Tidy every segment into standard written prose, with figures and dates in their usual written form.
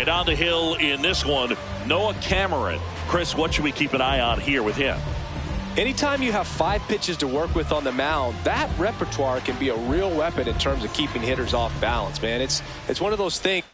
And on the hill in this one, Noah Cameron. Chris, what should we keep an eye on here with him? Anytime you have 5 pitches to work with on the mound, that repertoire can be a real weapon in terms of keeping hitters off balance, man. It's one of those things.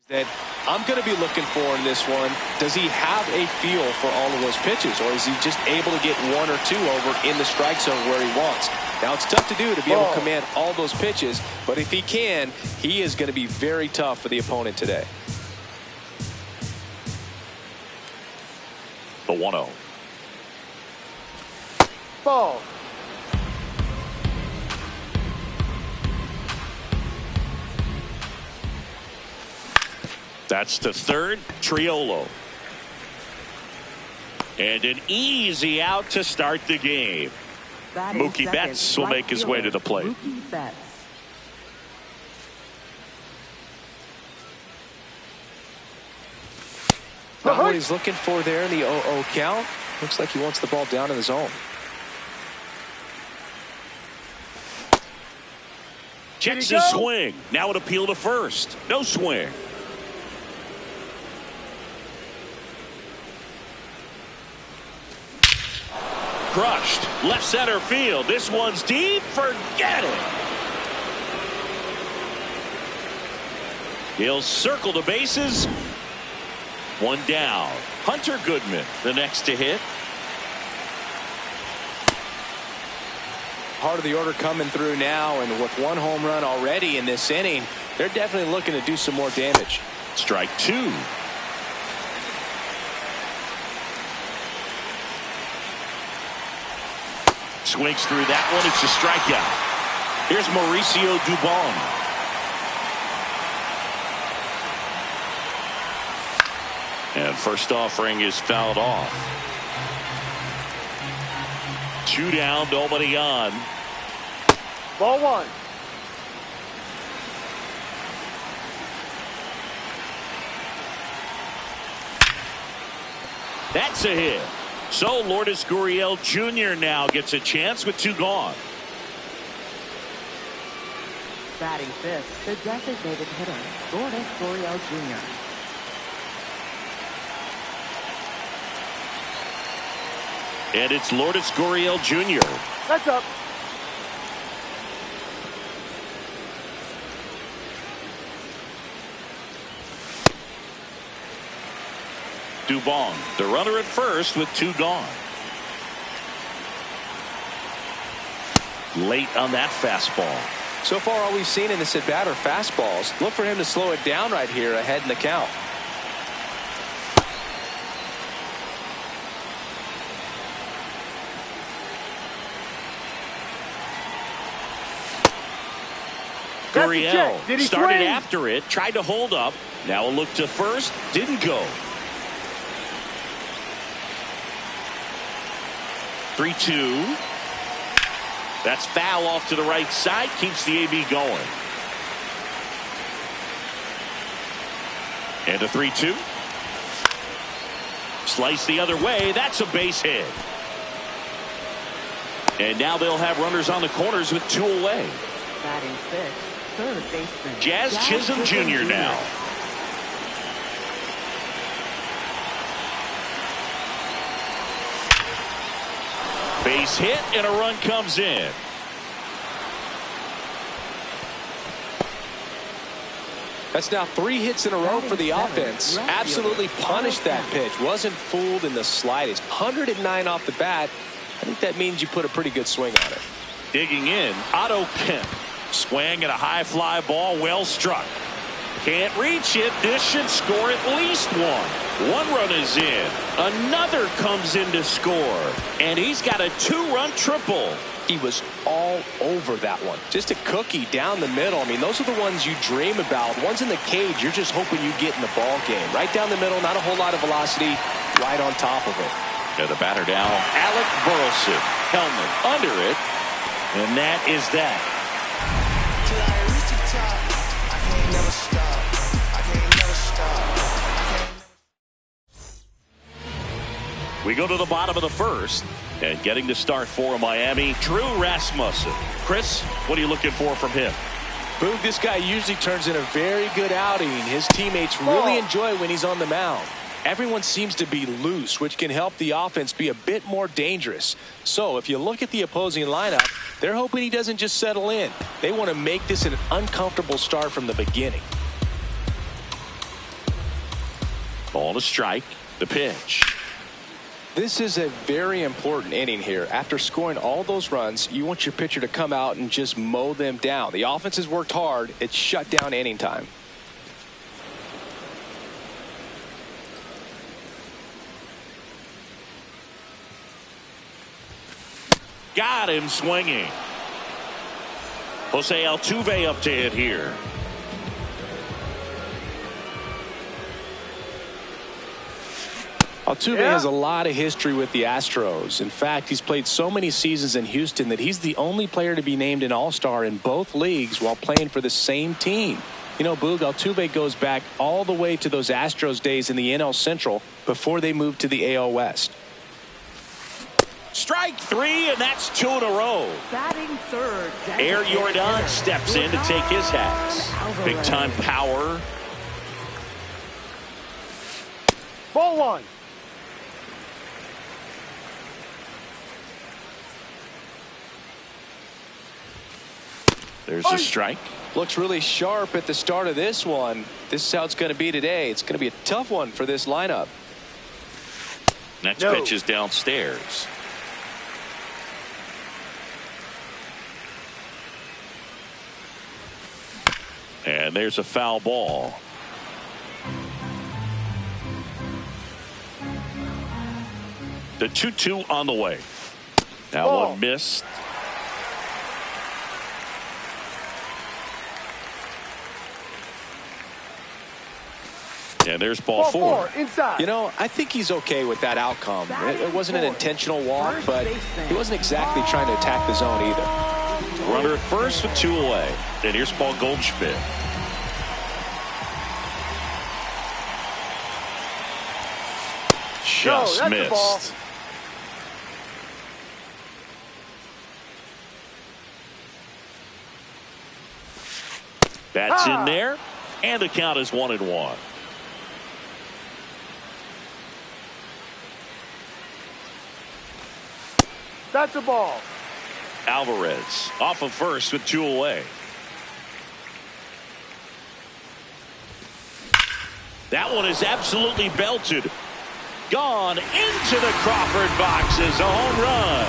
That I'm going to be looking for in this one. Does he have a feel for all of those pitches, or is he just able to get 1 or 2 over in the strike zone where he wants? Now, it's tough to do to be able to command all those pitches, but if he can, he is going to be very tough for the opponent today. The 1-0. Ball. That's to third, Triolo. And an easy out to start the game. Mookie Betts will make his way to the plate. Not what he's looking for there in the 0-0 count. Looks like he wants the ball down in the zone. Checks his swing. Now an appeal to first. No swing. Crushed. Left center field. This one's deep. Forget it. He'll circle the bases. One down. Hunter Goodman, the next to hit. Heart of the order coming through now, and with 1 home run already in this inning, they're definitely looking to do some more damage. Strike 2. Swings through that one. It's a strikeout. Here's Mauricio Dubon. And first offering is fouled off. 2 down, nobody on. Ball 1. That's a hit. So Lourdes Gurriel Jr. now gets a chance with 2 gone. Batting 5th, the designated hitter, Lourdes Gurriel Jr. And it's Lourdes Gurriel Jr. That's up. Dubon, the runner at first with 2 gone. Late on that fastball. So far, all we've seen in this at bat are fastballs. Look for him to slow it down right here ahead in the count. Gurriel started after it, tried to hold up. Now a look to first, didn't go. 3-2. That's foul off to the right side, keeps the AB going. And a 3-2. Slice the other way, that's a base hit. And now they'll have runners on the corners with 2 away. Batting fifth, third baseman. Jazz Chisholm Jr. now. Base hit and a run comes in. That's now 3 hits in a row for the offense. Absolutely punished that pitch. Wasn't fooled in the slightest. 109 off the bat. I think that means you put a pretty good swing on it. Digging in, Otto Kemp. Swing at a high fly ball, well struck. Can't reach it. This should score at least 1. 1 run is in. Another comes in to score. And he's got a 2-run triple. He was all over that one. Just a cookie down the middle. I mean, those are the ones you dream about. Ones in the cage, you're just hoping you get in the ball game. Right down the middle, not a whole lot of velocity, right on top of it. The batter now, Alec Burleson. Helmet under it. And that is that. We go to the bottom of the first. And getting the start for Miami, Drew Rasmussen. Chris, what are you looking for from him? Boog, this guy usually turns in a very good outing. His teammates really enjoy when he's on the mound. Everyone seems to be loose, which can help the offense be a bit more dangerous. So if you look at the opposing lineup, they're hoping he doesn't just settle in. They want to make this an uncomfortable start from the beginning. Ball to strike. The pitch. This is a very important inning here. After scoring all those runs, you want your pitcher to come out and just mow them down. The offense has worked hard. It's shut down inning time. Got him swinging. Jose Altuve up to hit here. Altuve has a lot of history with the Astros. In fact, he's played so many seasons in Houston that he's the only player to be named an All-Star in both leagues while playing for the same team. You know, Boog, Altuve goes back all the way to those Astros days in the NL Central before they moved to the AL West. Strike 3, and that's 2 in a row. Batting third. Air Jordan steps in to take his hats. Big time power. Ball 1. There's a strike. Looks really sharp at the start of this one. This is how it's going to be today. It's going to be a tough one for this lineup. Next pitch is downstairs. And there's a foul ball. The 2-2 on the way. Now one missed. And there's ball 4. Inside. You know, I think he's okay with that outcome. It wasn't an intentional walk, but he wasn't exactly trying to attack the zone either. Runner at first with 2 away. And here's Paul Goldschmidt. Just missed. That's in there. And the count is 1-1. That's a ball. Alvarez off of first with 2 away. That one is absolutely belted. Gone into the Crawford boxes. A home run.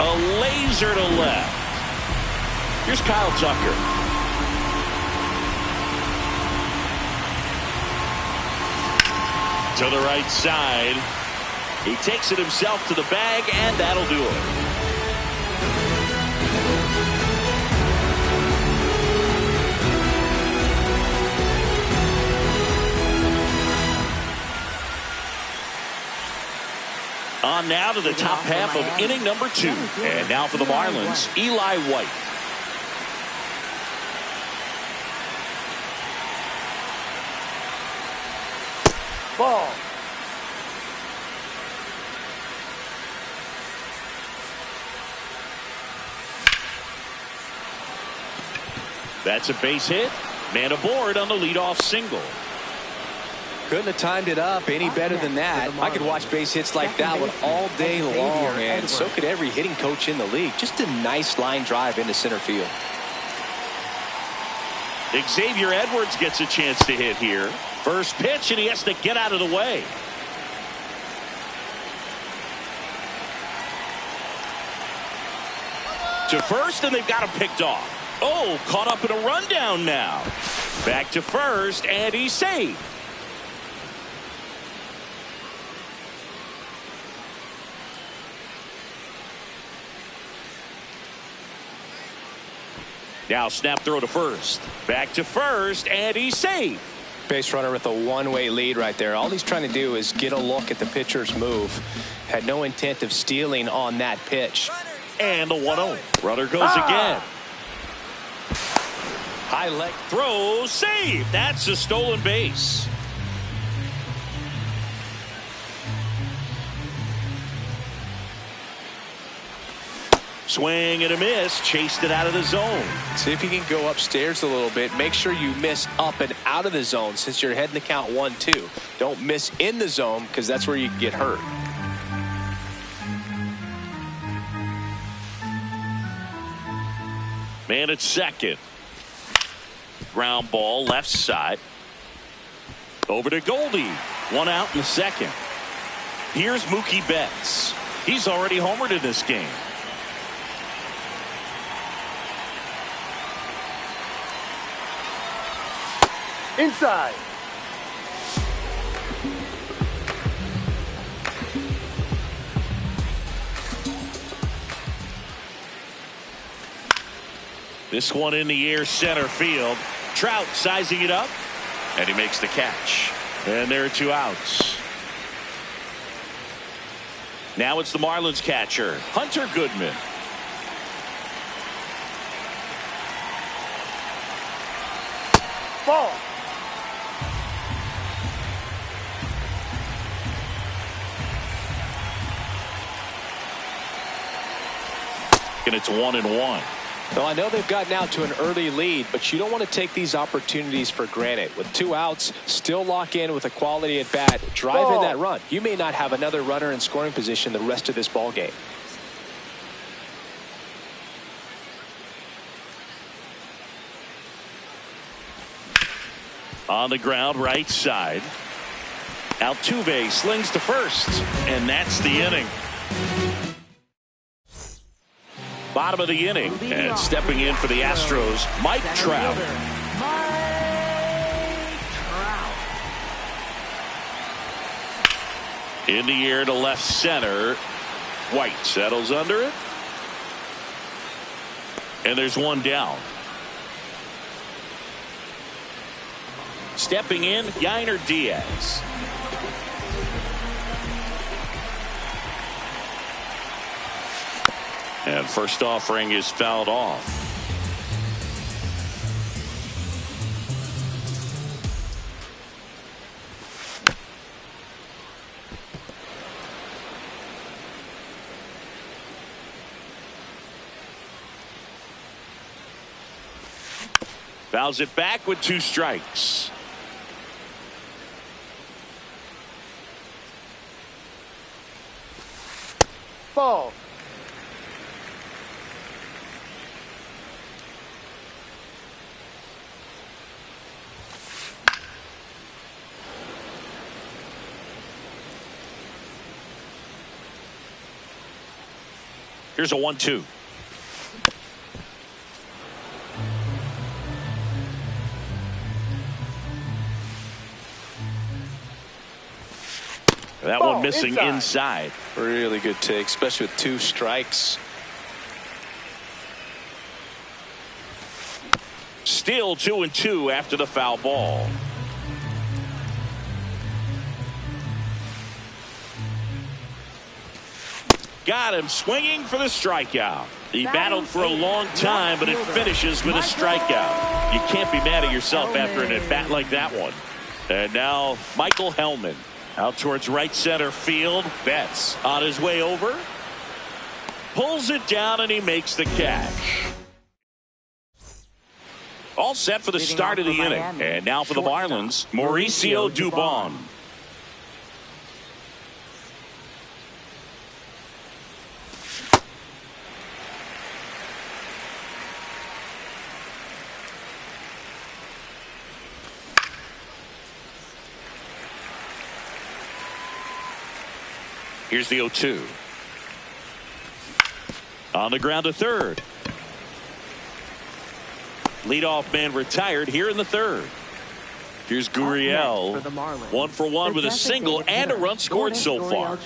A laser to left. Here's Kyle Tucker. To the right side. He takes it himself to the bag, and that'll do it. On now to the top half of inning number 2. And now for the Marlins, Eli White. Ball. That's a base hit. Man aboard on the leadoff single. Couldn't have timed it up any better than that. I could watch base hits like that one all day long, and so could every hitting coach in the league. Just a nice line drive into center field. Xavier Edwards gets a chance to hit here. First pitch, and he has to get out of the way. To first, and they've got him picked off. Oh, caught up in a rundown now. Back to first, and he's safe. Now snap throw to first. Back to first, and he's safe. Base runner with a one-way lead right there. All he's trying to do is get a look at the pitcher's move. Had no intent of stealing on that pitch. And the 1-0. Runner goes again. High leg throw, save. That's a stolen base. Swing and a miss. Chased it out of the zone. See if you can go upstairs a little bit. Make sure you miss up and out of the zone since you're heading the count 1-2. Don't miss in the zone because that's where you can get hurt. Man at second. Ground ball left side. Over to Goldie. One out in the second. Here's Mookie Betts. He's already homered in this game. Inside. This one in the air, center field. Trout sizing it up, and he makes the catch. And there are 2 outs. Now it's the Marlins catcher, Hunter Goodman. Ball. And it's 1-1. Well, I know they've gotten out to an early lead, but you don't want to take these opportunities for granted. With 2 outs, still lock in with a quality at bat, drive in that run. You may not have another runner in scoring position the rest of this ball game. On the ground, right side. Altuve slings to first, and that's the inning. Bottom of the inning, and stepping in for the Astros, Mike Trout. In the air to left center. White settles under it. And there's one down. Stepping in, Yainer Diaz. And first offering is fouled off. Fouls it back with 2 strikes. Ball. Here's a 1-2. That one missing inside. Really good take, especially with 2 strikes. Still 2-2 after the foul ball. Got him swinging for the strikeout. He battled for a long time, but it finishes with a strikeout. You can't be mad at yourself after an at-bat like that one. And now Michael Hellman out towards right center field. Betts on his way over. Pulls it down, and he makes the catch. all set for the start of the inning. And now for the Marlins, Mauricio Dubon. Here's the 0-2. On the ground to third. Leadoff man retired here in the third. Here's Gurriel. 1 for 1 with a single and a run scored so far.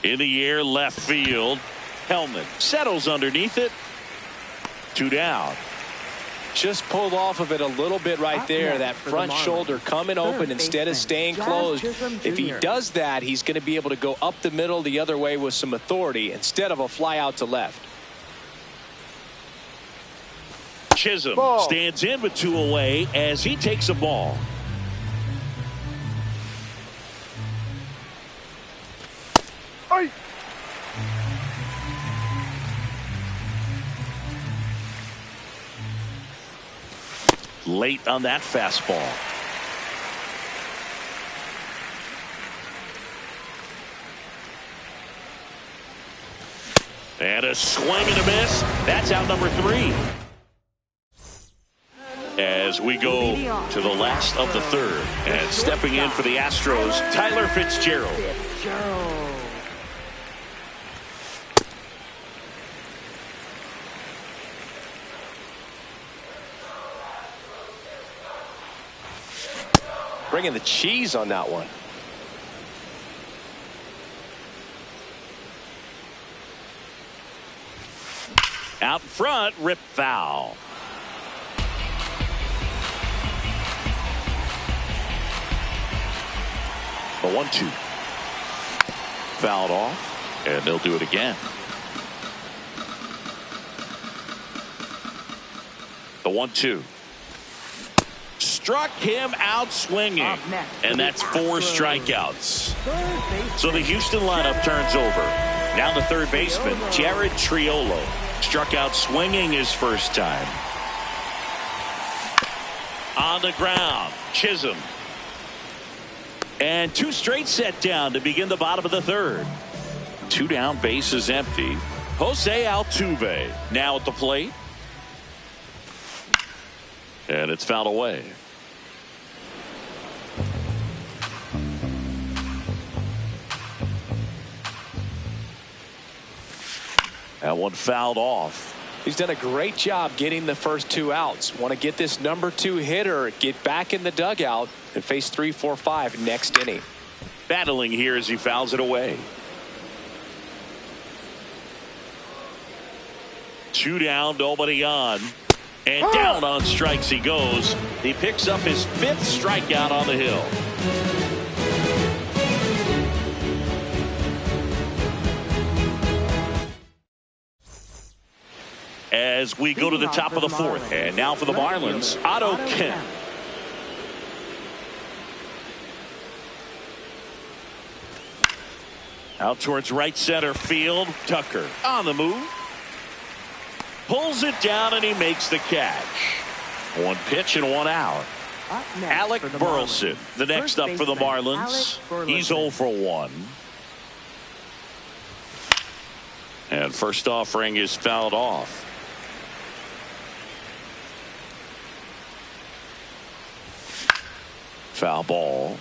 In the air, left field. Helmet settles underneath it. 2 down. Just pulled off of it a little bit right there. That front shoulder coming open instead of staying closed. If he does that, he's going to be able to go up the middle the other way with some authority instead of a fly out to left. Chisholm stands in with 2 away as he takes a ball. Late on that fastball. And a swing and a miss. That's out number 3. As we go to the last of the third. And stepping in for the Astros, Tyler Fitzgerald. Bringing the cheese on that one. Out front, rip foul. The 1-2. Fouled off, and they'll do it again. The 1-2. Struck him out swinging, and that's 4 strikeouts. So the Houston lineup turns over. Now the third baseman, Jared Triolo, struck out swinging his first time. On the ground, Chisholm. And 2 straight set down to begin the bottom of the third. 2 down, bases empty. Jose Altuve now at the plate. And it's fouled away. That one fouled off. He's done a great job getting the first 2 outs. Want to get this number 2 hitter, get back in the dugout, and face 3, 4, 5 next inning. Battling here as he fouls it away. 2 down, nobody on. And down on strikes he goes. He picks up his 5th strikeout on the hill. As we go to the top of the 4th. And now for the Marlins, Otto Kemp. Out towards right center field. Tucker on the move. Pulls it down and he makes the catch. 1 pitch and 1 out. Alec Burleson, the next up for the Marlins. He's 0 for 1. And first offering is fouled off. Foul ball.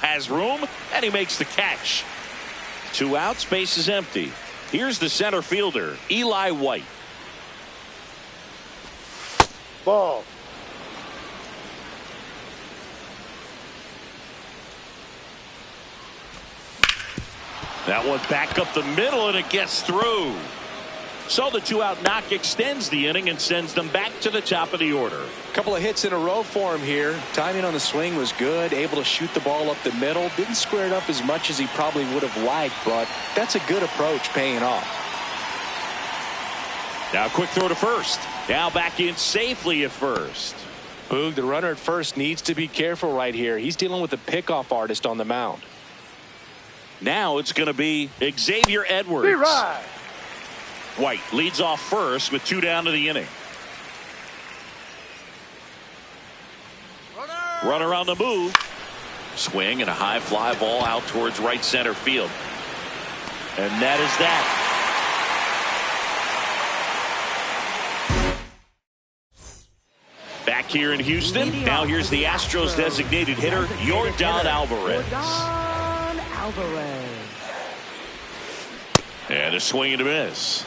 Has room and he makes the catch. 2 outs, base is empty. Here's the center fielder, Eli White. Ball. That one back up the middle and it gets through. So the 2-out knock extends the inning and sends them back to the top of the order. A couple of hits in a row for him here. Timing on the swing was good. Able to shoot the ball up the middle. Didn't square it up as much as he probably would have liked, but that's a good approach paying off. Now quick throw to first. Now back in safely at first. Boog, the runner at first needs to be careful right here. He's dealing with a pickoff artist on the mound. Now it's going to be Xavier Edwards. Right. White leads off first with 2 down to the inning. Runner on the move. Swing and a high fly ball out towards right center field. And that is that. Back here in Houston. Now here's the Astros designated hitter, Yordan Alvarez. And a swing and a miss.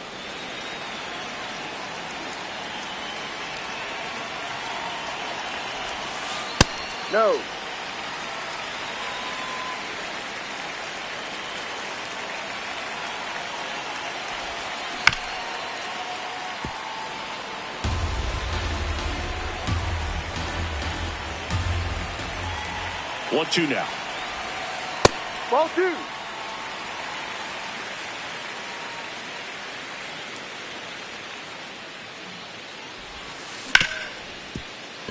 No. One, two now. Ball 2.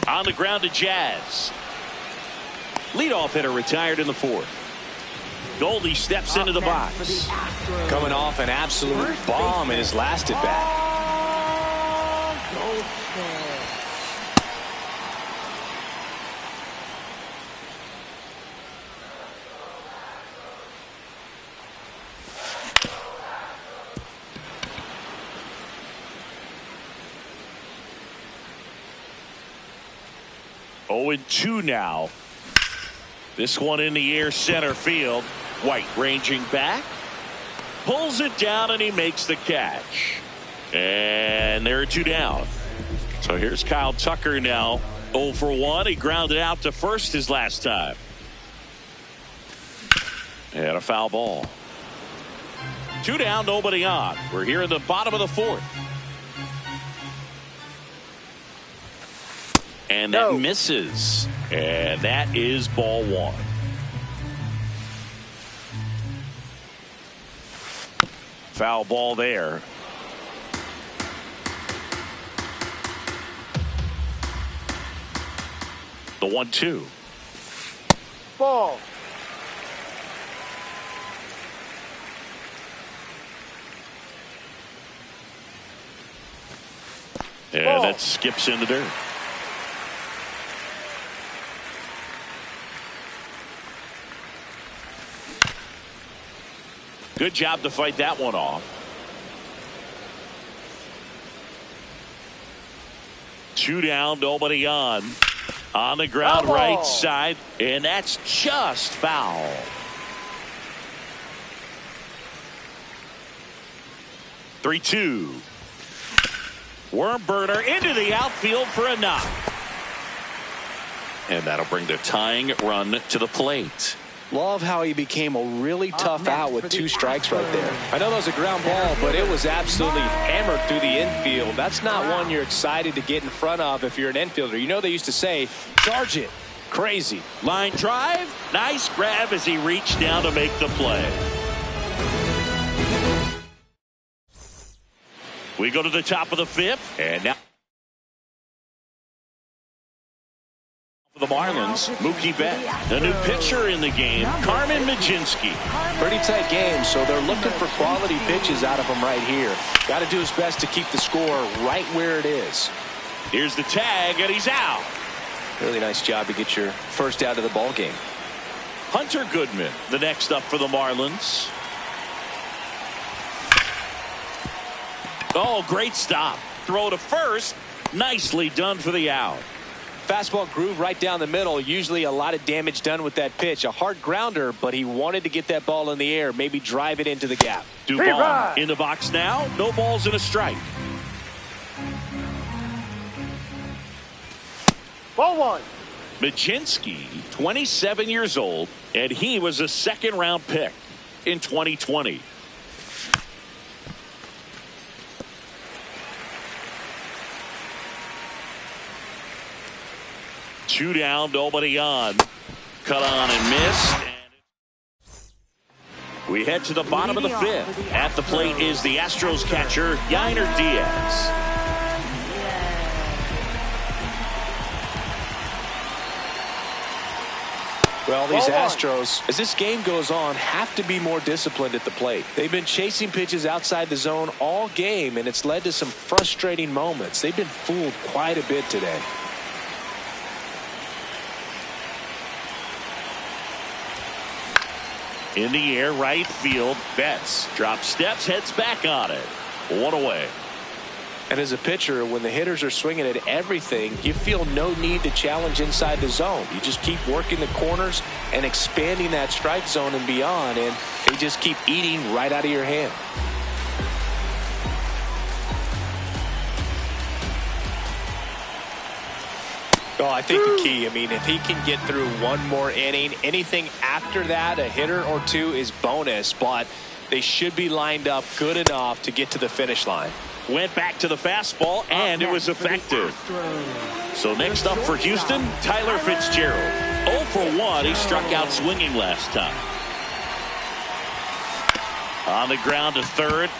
On the ground to Jazz. Leadoff hitter retired in the 4th. Goldie steps into the box. Coming off an absolute bomb in his last at bat. 0-2 now. This one in the air center field. White ranging back. Pulls it down and he makes the catch. And there are 2 down. So here's Kyle Tucker now. 0 for 1. He grounded out to first his last time. And a foul ball. 2 down, nobody on. We're here in the bottom of the 4th. And that misses. And that is ball 1. Foul ball there. The 1-2. Ball. And that skips in the dirt. Good job to fight that one off. 2 down, nobody on. On the ground, right side, and that's just foul. Three, 2. Worm burner into the outfield for a knock. And that'll bring the tying run to the plate. Love how he became a really tough out with 2 strikes right there. I know that was a ground ball, but it was absolutely hammered through the infield. That's not one you're excited to get in front of if you're an infielder. You know they used to say, charge it. Crazy. Line drive. Nice grab as he reached down to make the play. We go to the top of the 5th, and now for the Marlins, Mookie Betts. The new pitcher in the game, Carmen Mlodzinski. Pretty tight game, so they're looking for quality pitches out of him right here. Got to do his best to keep the score right where it is. Here's the tag, and he's out. Really nice job to get your first out of the ball game. Hunter Goodman, the next up for the Marlins. Oh, great stop. Throw to first. Nicely done for the out. Fastball groove right down the middle. Usually a lot of damage done with that pitch. A hard grounder, but he wanted to get that ball in the air. Maybe drive it into the gap. Duvall in the box now. No balls and a strike. Ball 1. Mlodzinski, 27 years old, and he was a second-round pick in 2020. Two down, nobody on. Cut on and missed. We head to the bottom of the 5th. At the plate is the Astros catcher, Yainer Diaz. Well, these Ball one. Astros, as this game goes on, have to be more disciplined at the plate. They've been chasing pitches outside the zone all game, and it's led to some frustrating moments. They've been fooled quite a bit today. In the air, right field. Betts drops steps, heads back on it. One away. And as a pitcher, when the hitters are swinging at everything, you feel no need to challenge inside the zone. You just keep working the corners and expanding that strike zone and beyond, and they just keep eating right out of your hand. Oh, I think the key, if he can get through one more inning, anything after that, a hitter or two is bonus, but they should be lined up good enough to get to the finish line. Went back to the fastball, and it was effective. So next up for Houston, Tyler Fitzgerald. 0 for 1. He struck out swinging last time. On the ground to third.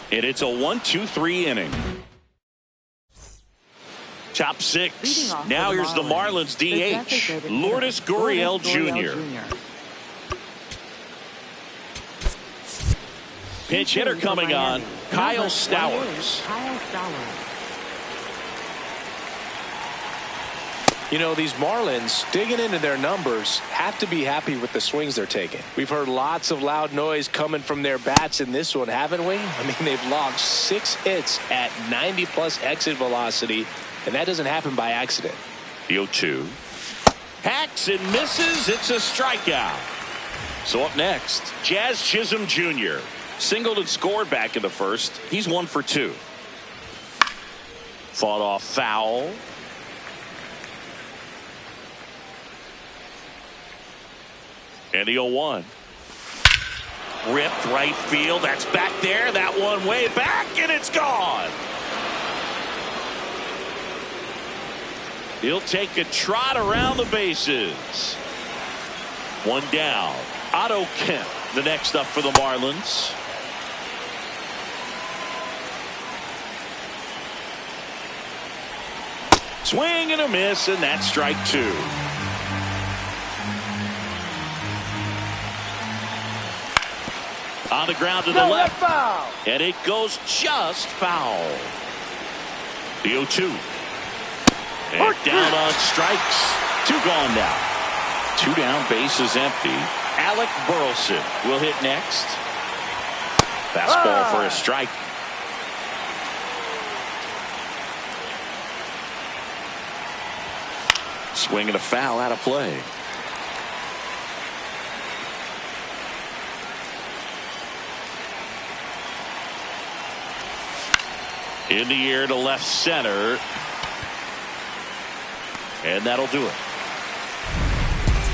And it's a 1-2-3 inning. Top six. Now here's the Marlins DH, Lourdes Gurriel Jr. Pinch hitter coming on, Kyle Stowers. You know, these Marlins, digging into their numbers, have to be happy with the swings they're taking. We've heard lots of loud noise coming from their bats in this one, haven't we? They've logged 6 hits at 90+ exit velocity, and that doesn't happen by accident. The 0-2. Hacks and misses. It's a strikeout. So up next, Jazz Chisholm Jr. Singled and scored back in the first. He's 1 for 2. Fought off foul. And the 0-1. Ripped right field. That's back there. That one way back, and it's gone. He'll take a trot around the bases. One down. Otto Kemp, the next up for the Marlins. Swing and a miss, and that's strike 2. On the ground to the left. Foul. And it goes just foul. The 0-2. And down on strikes. 2 gone now. 2 down, bases empty. Alec Burleson will hit next. Fastball for a strike. Swing and a foul out of play. In the air to left center. And that'll do it.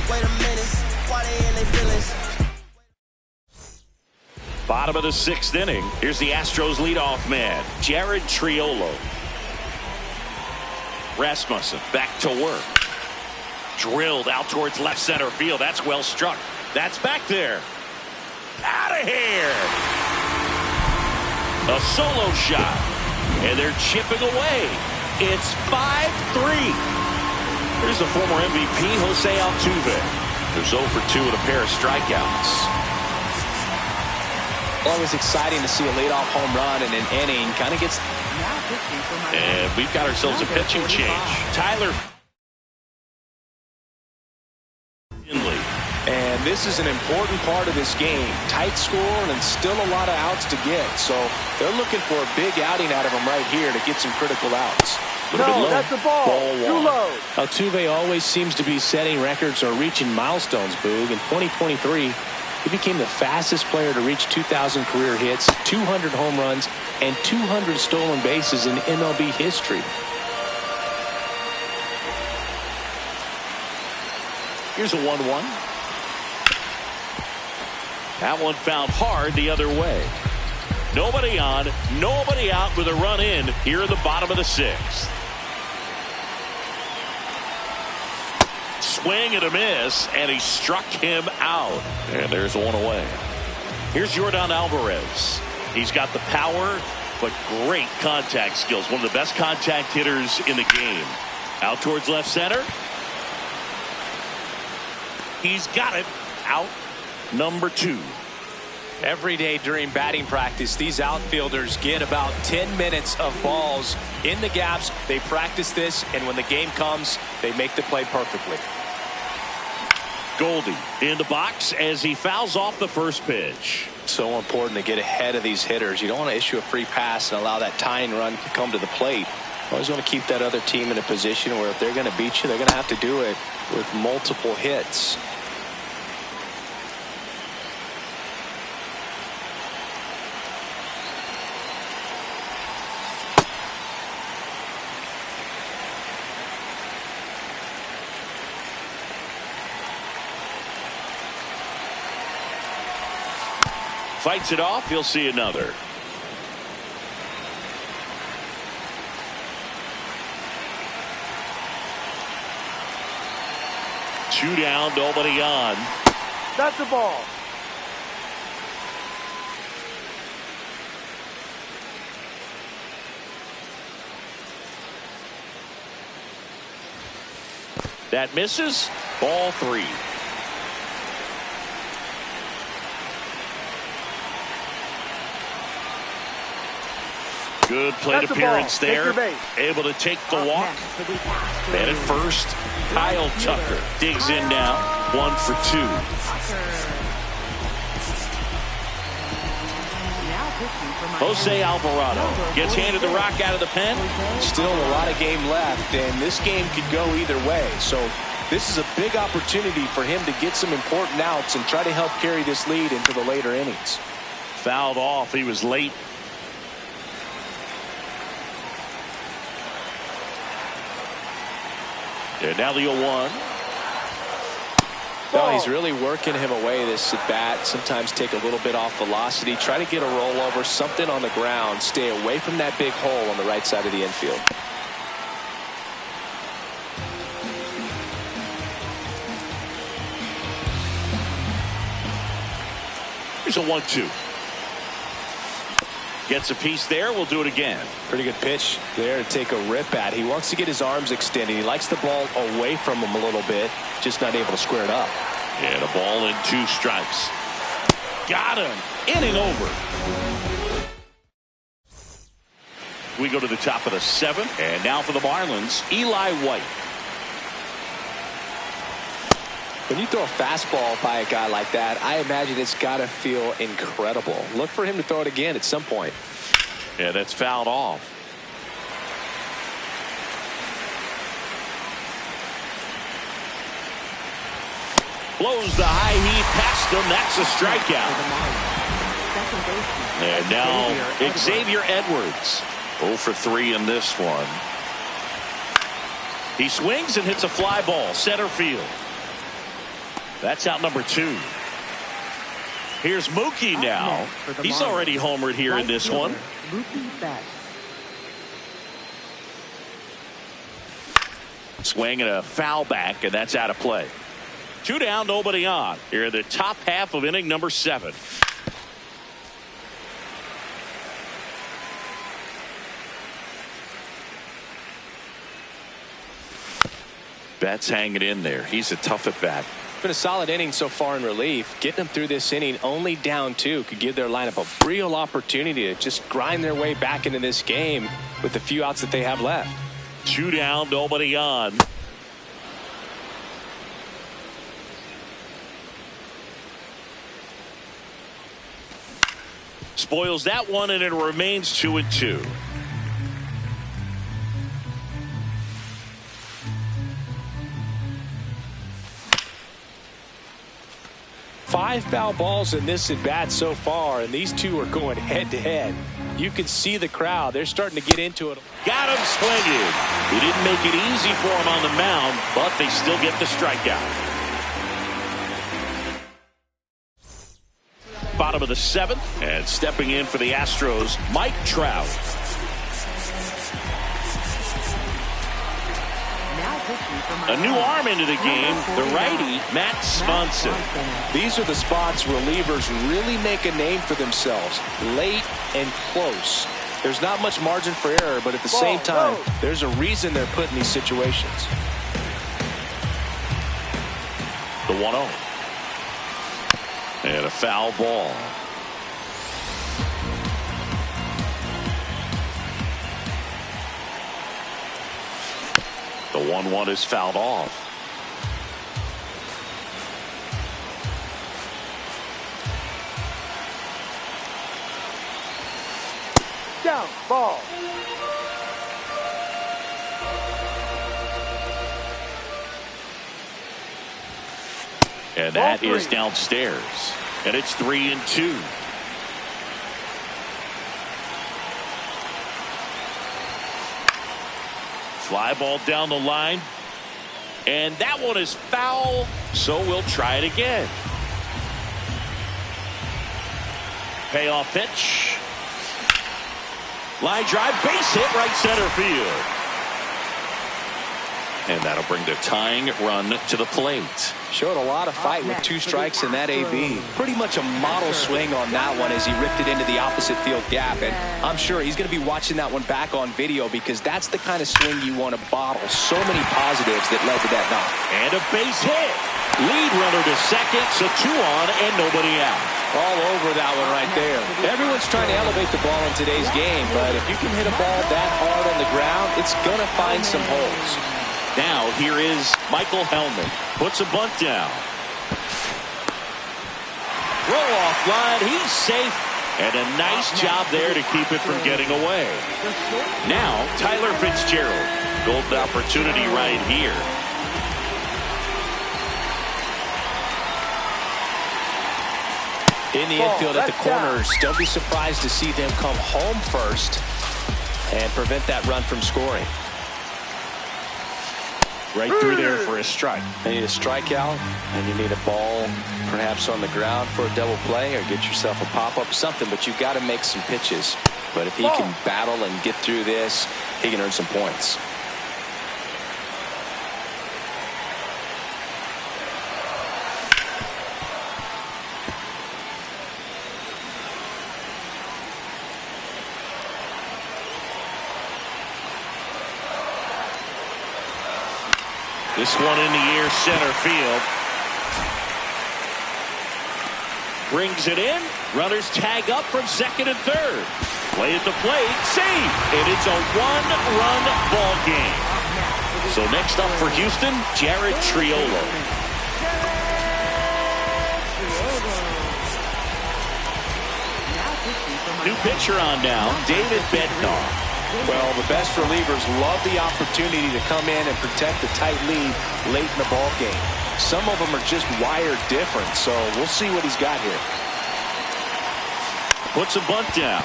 Wait a minute. Why they in their feelings? Bottom of the 6th inning. Here's the Astros leadoff man, Jared Triolo. Rasmussen back to work. Drilled out towards left center field. That's well struck. That's back there. Out of here. A solo shot. And they're chipping away. It's 5-3. Here's the former MVP, Jose Altuve. There's 0 for 2 with a pair of strikeouts. Always exciting to see a leadoff home run in an inning. Kind of gets... And we've got ourselves a pitching change. Tyler Finley. And this is an important part of this game. Tight score and still a lot of outs to get. So they're looking for a big outing out of him right here to get some critical outs. No, that's the ball. Too low. Altuve always seems to be setting records or reaching milestones, Boog. In 2023, he became the fastest player to reach 2,000 career hits, 200 home runs, and 200 stolen bases in MLB history. Here's a 1-1. That one found hard the other way. Nobody on, nobody out with a run in here in the bottom of the 6th. Swing and a miss, and he struck him out. And there's 1 away. Here's Yordan Alvarez. He's got the power, but great contact skills. One of the best contact hitters in the game. Out towards left center. He's got it. Out number 2. Every day during batting practice, these outfielders get about 10 minutes of balls in the gaps. They practice this, and when the game comes, they make the play perfectly. Goldie in the box as he fouls off the first pitch. So important to get ahead of these hitters. You don't want to issue a free pass and allow that tying run to come to the plate. Always want to keep that other team in a position where if they're going to beat you, they're going to have to do it with multiple hits. Fights it off. He'll see another. Two down, nobody on. That's a ball. That misses. Ball 3. Good plate appearance there. Able to take the walk. And at first, Kyle Tucker digs in now. 1 for 2. Jose Alvarado gets handed the rock out of the pen. Still a lot of game left, and this game could go either way. So this is a big opportunity for him to get some important outs and try to help carry this lead into the later innings. Fouled off. He was late. And now the 0-1. No, he's really working him away this at bat. Sometimes take a little bit off velocity. Try to get a rollover, something on the ground. Stay away from that big hole on the right side of the infield. Here's a 1-2. Gets a piece there. We'll do it again. Pretty good pitch there to take a rip at. He wants to get his arms extended. He likes the ball away from him a little bit. Just not able to square it up. And a ball and 2 strikes. Got him. Inning over. We go to the top of the 7th. And now for the Marlins, Eli White. When you throw a fastball by a guy like that, I imagine it's got to feel incredible. Look for him to throw it again at some point. Yeah, that's fouled off. Blows the high heat past him. That's a strikeout. And now Xavier Edwards. 0 for 3 in this one. He swings and hits a fly ball. Center field. That's out number 2. Here's Mookie now. He's already homered here in this one. Swing and a foul back, and that's out of play. 2 down, nobody on. Here in the top half of inning number 7. Betts hanging in there. He's a tough at bat. Been a solid inning so far in relief. Getting them through this inning only down 2 could give their lineup a real opportunity to just grind their way back into this game with the few outs that they have left. 2 down, nobody on. Spoils that one, and it remains 2-2. 5 foul balls in this at bat so far, and these two are going head to head. You can see the crowd. They're starting to get into it. Got him swinging. He didn't make it easy for him on the mound, but they still get the strikeout. Bottom of the 7th, and stepping in for the Astros, Mike Trout. A new arm into the game, the righty, Matt Swanson. These are the spots relievers really make a name for themselves. Late and close. There's not much margin for error, but at the same time, there's a reason they're put in these situations. The 1-0. And a foul ball. The 1-1 is fouled off. Down, ball. And that is downstairs. And it's 3-2. Fly ball down the line. And that one is foul. So we'll try it again. Payoff pitch. Line drive, base hit, right center field. And that'll bring the tying run to the plate. Showed a lot of fight with 2 strikes in that AB. Pretty much a model swing on that one as he ripped it into the opposite field gap. And I'm sure he's going to be watching that one back on video because that's the kind of swing you want to bottle. So many positives that led to that knock. And a base hit. Lead runner to second, so 2 on and nobody out. All over that one right there. Everyone's trying to elevate the ball in today's game, but if you can hit a ball that hard on the ground, it's going to find some holes. Now here is Michael Hellman. Puts a bunt down. Roll off line. He's safe. And a nice job there to keep it from getting away. Now Tyler Fitzgerald. Golden opportunity right here. In the infield at the corners, don't be surprised to see them come home first and prevent that run from scoring. Right through there for a strike. You need a strikeout, and you need a ball perhaps on the ground for a double play or get yourself a pop-up or something, but you've got to make some pitches. But if he can battle and get through this, he can earn some points. This one in the air, center field. Brings it in. Runners tag up from second and third. Play at the plate. Save. And it's a 1-run ball game. So next up for Houston, Jared Triolo. New pitcher on now, David Bednar. Well, the best relievers love the opportunity to come in and protect the tight lead late in the ball game. Some of them are just wired different, so we'll see what he's got here. Puts a bunt down.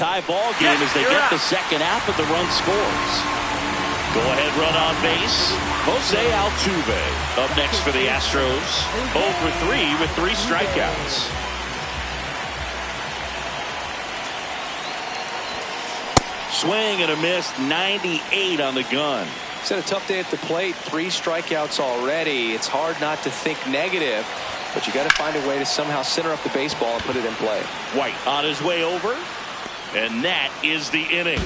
Tie ball game as they get the second half of the run scores. Go ahead run on base. Jose Altuve up next for the Astros. 0 for 3 with 3 strikeouts. Swing and a miss, 98 on the gun. He's had a tough day at the plate. 3 strikeouts already. It's hard not to think negative, but you got to find a way to somehow center up the baseball and put it in play. White on his way over, and that is the inning.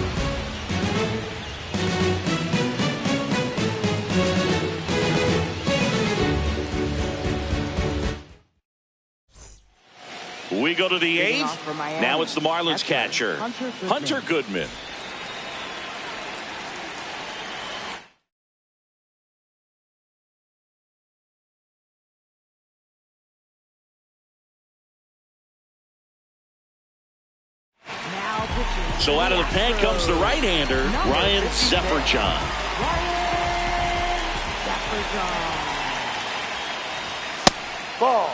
We go to the 8th. Now it's the Marlins catcher, Hunter Goodman. So out of the pen comes the right-hander, Ryan Zefferjon. Ball.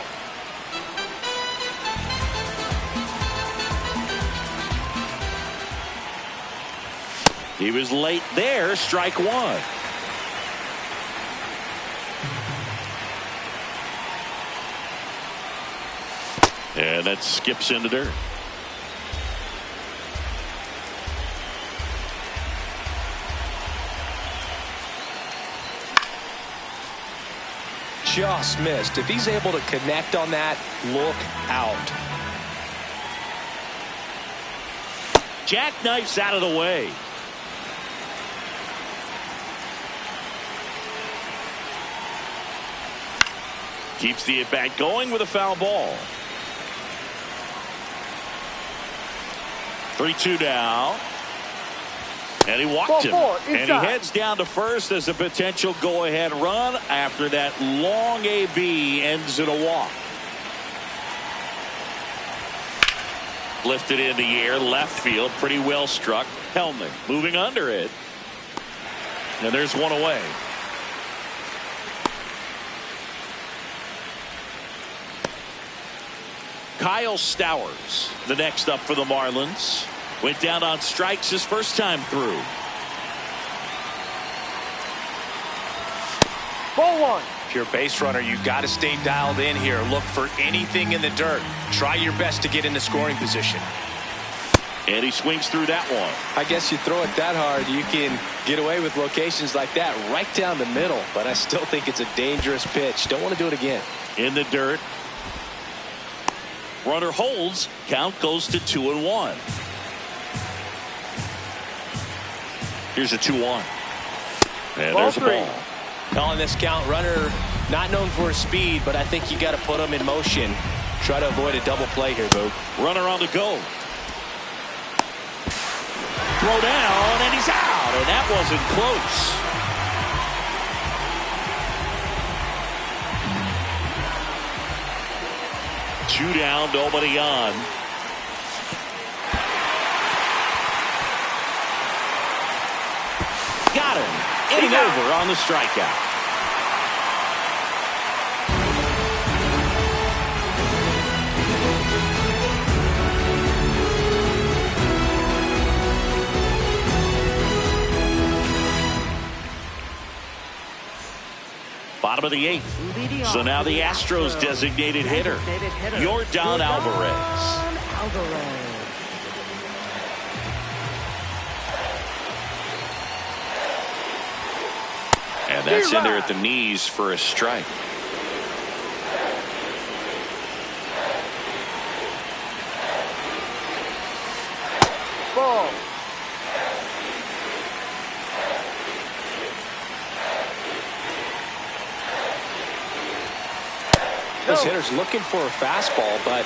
He was late there, strike 1. And that skips into dirt. Just missed. If he's able to connect on that, look out. Jackknifes out of the way. Keeps the at-bat going with a foul ball. 3-2 now. And he walked him. And he heads down to first as a potential go-ahead run after that long AB ends in a walk. Lifted in the air, left field, pretty well struck. Helming moving under it. And there's one away. Kyle Stowers, the next up for the Marlins. Went down on strikes his first time through. Ball one. If you're a base runner, you got to stay dialed in here. Look for anything in the dirt. Try your best to get into scoring position. And he swings through that one. I guess you throw it that hard, you can get away with locations like that right down the middle. But I still think it's a dangerous pitch. Don't want to do it again. In the dirt. Runner holds. Count goes to 2-1. Here's a 2-1. And there's a ball. Calling this count. Runner not known for his speed, but I think you got to put him in motion. Try to avoid a double play here, Boog. Runner on the go. Throw down, and he's out, and that wasn't close. Two down, nobody on. Got him. Inning over on the strikeout. Bottom of the 8th. So now the Astros designated hitter, Yordan Alvarez. And that's in there at the knees for a strike. Ball. This hitter's looking for a fastball, but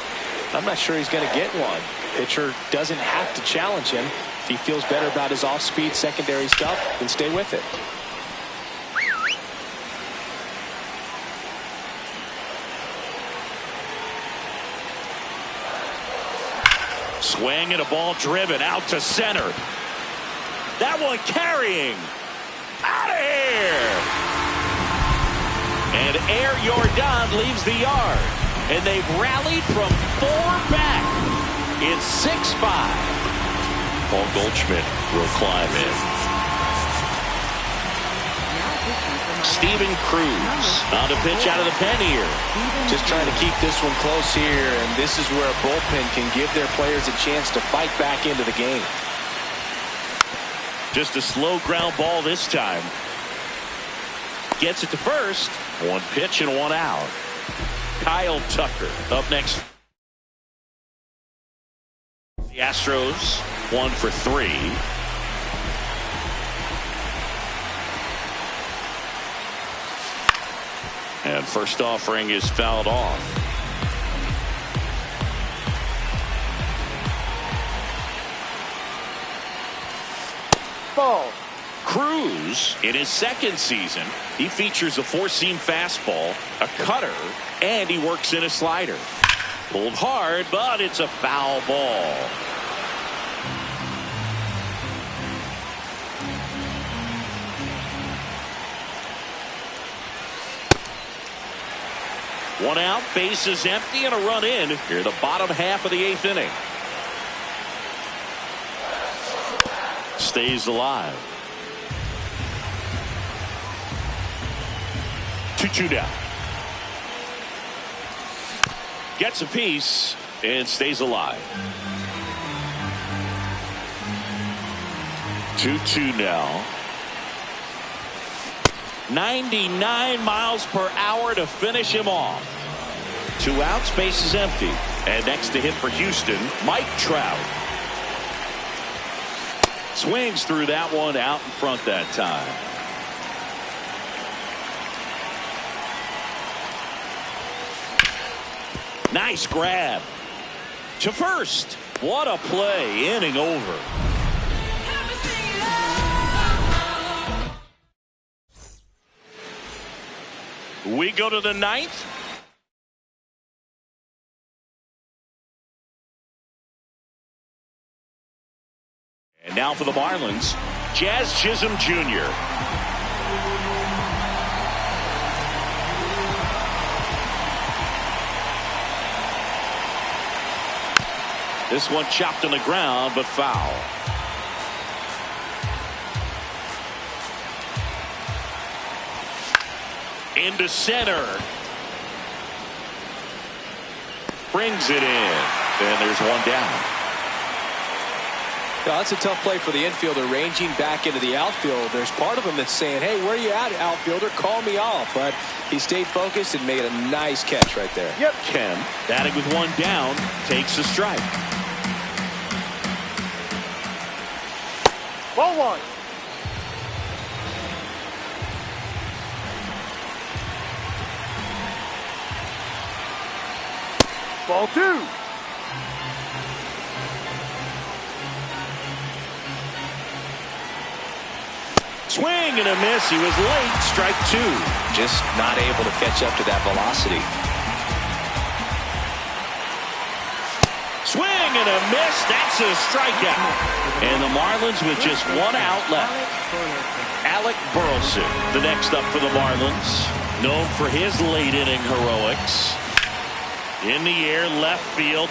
I'm not sure he's going to get one. Pitcher doesn't have to challenge him. If he feels better about his off-speed secondary stuff, then stay with it. Swing and a ball driven out to center. That one carrying. Out of here. And Air Yordan leaves the yard. And they've rallied from 4 back. It's 6-5. Paul Goldschmidt will climb in. Steven Cruz on to pitch out of the pen here. Just trying to keep this one close here. And this is where a bullpen can give their players a chance to fight back into the game. Just a slow ground ball this time. Gets it to first. 1 pitch and 1 out. Kyle Tucker up next. The Astros 1 for 3. And first offering is fouled off. Ball. Cruz, in his second season, he features a 4-seam fastball, a cutter, and he works in a slider. Pulled hard, but it's a foul ball. One out, bases empty, and a run in here the bottom half of the 8th inning. Stays alive. 2-2 down. Gets a piece and stays alive. 2-2 now. 99 miles per hour to finish him off. 2 outs, base is empty. And next to hit for Houston, Mike Trout. Swings through that one out in front that time. Nice grab to first. What a play. Inning over. We go to the ninth. And now for the Marlins, Jazz Chisholm Jr. This one chopped on the ground, but foul. Into center. Brings it in. And there's one down. Yeah, that's a tough play for the infielder, ranging back into the outfield. There's part of him that's saying, hey, where are you at, outfielder? Call me off. But he stayed focused and made a nice catch right there. Yep. Ken, batting with one down, takes a strike. Ball one. Ball two. Swing and a miss. He was late. Strike two. Just not able to catch up to that velocity. Swing and a miss. That's a strikeout. And the Marlins with just one out left. Alec Burleson, the next up for the Marlins. Known for his late inning heroics. In the air, left field.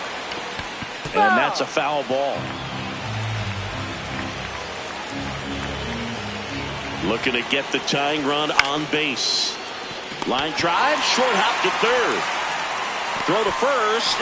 And that's a foul ball. Looking to get the tying run on base. Line drive, short hop to third. Throw to first.